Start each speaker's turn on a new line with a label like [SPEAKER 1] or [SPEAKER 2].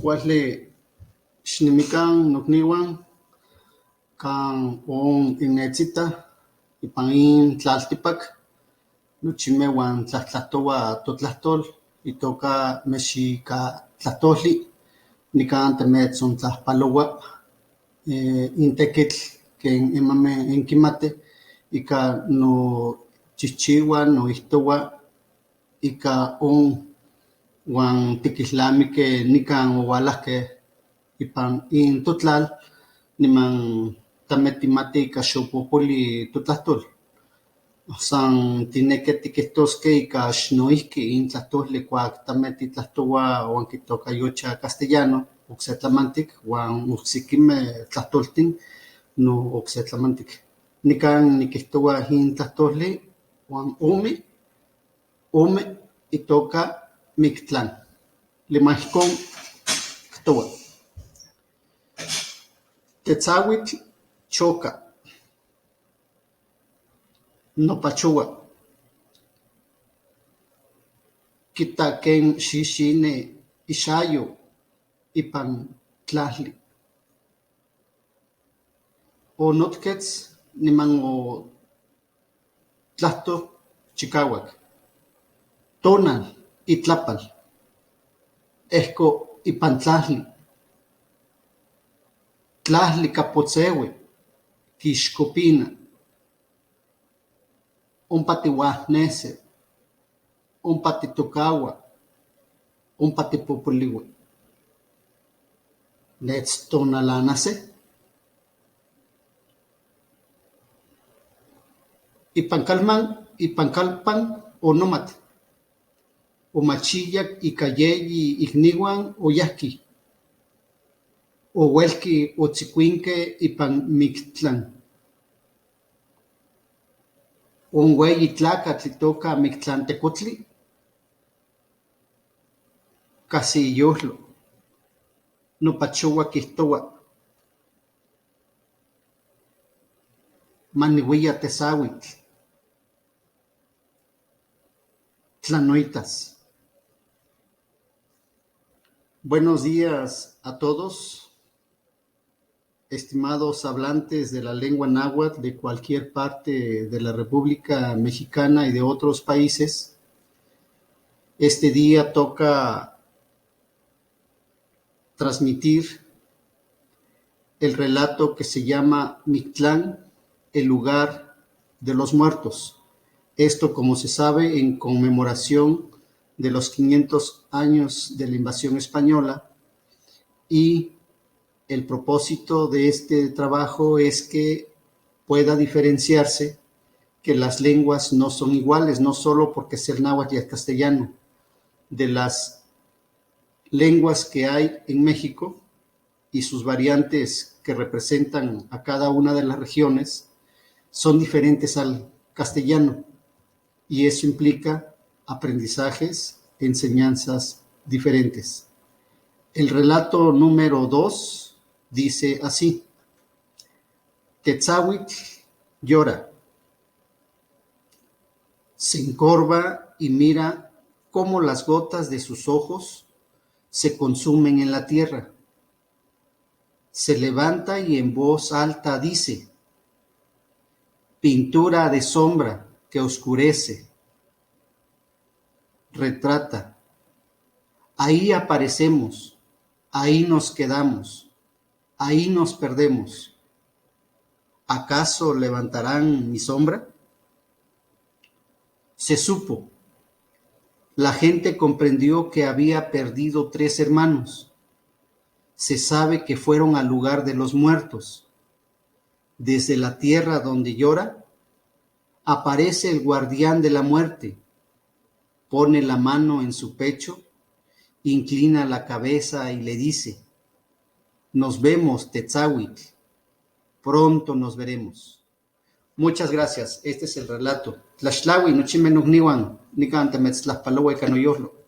[SPEAKER 1] Kuali xnimikan nokniuan kan on inetzita ipan in tlaltipak nochimeh uan tlahtlahtoua totlahtol itoka mexika tlahtoli nikan temetzontlajpaloua in tekitl ken imameh inkimateh ika nochihchiua noihtoua ika on uan tikilnamikeh nikan oualahkeh ipan in totlal niman tameh timatih ika xopopoli totlahtol. San tinekeh tikihtoskeh ika xnoihki in tlahtoli kuak tameh titlahtouah uan kitokayocha castellano okse tlamantik uan oksekimeh tlahtoltin no okse tlamantik. Nikan nikihtoua in tlahtoli uan ome itoka Mictlán. Lima ihkon kihtoua. Tetzauitl choka. Nopachoua. Kita ken xixine ixayo ipan tlali. Onotketz niman tlahto chikauak. Tonal itlapal. Ehko ipan tlali. Tlali kapotzeui. Kixkopina. Ompa tiuahnese. Ompa titokaua. Ompa tipopoliua. Netztonalanase. Ipan kalpan onomat. Omachiyak ika yeyi ikniuan oyahki. Ouelki otzikuinkeh ipan Mictlán. Onweyi tlakatl itoka Mictlantecutli. Casi iyojlo. Nopachoua kihtoua. Maniuia tesauitl. Tlanoitas. Buenos días a todos, estimados hablantes de la lengua náhuatl de cualquier parte de la República Mexicana y de otros países. Este día toca transmitir el relato que se llama Mictlán, el lugar de los muertos. Esto, como se sabe, en conmemoración de los 500 años de la invasión española, y el propósito de este trabajo es que pueda diferenciarse que las lenguas no son iguales, no solo porque sea el náhuatl y el castellano. De las lenguas que hay en México y sus variantes que representan a cada una de las regiones son diferentes al castellano, y eso implica aprendizajes, enseñanzas diferentes. El relato número 2 dice así: Tetzauitl llora. Se encorva y mira cómo las gotas de sus ojos se consumen en la tierra. Se levanta y en voz alta dice: pintura de sombra que oscurece, retrata. Ahí aparecemos, ahí nos quedamos, ahí nos perdemos. ¿Acaso levantarán mi sombra? Se supo. La gente comprendió que había perdido 3 hermanos. Se sabe que fueron al lugar de los muertos. Desde la tierra donde llora, aparece el guardián de la muerte. Pone la mano en su pecho, inclina la cabeza y le dice: nos vemos, Tetzauitl. Pronto nos veremos. Muchas gracias. Este es el relato. Tlaxtlaui, nochimeh nokniuan, nikan temetztlajpaloua ika noyolo.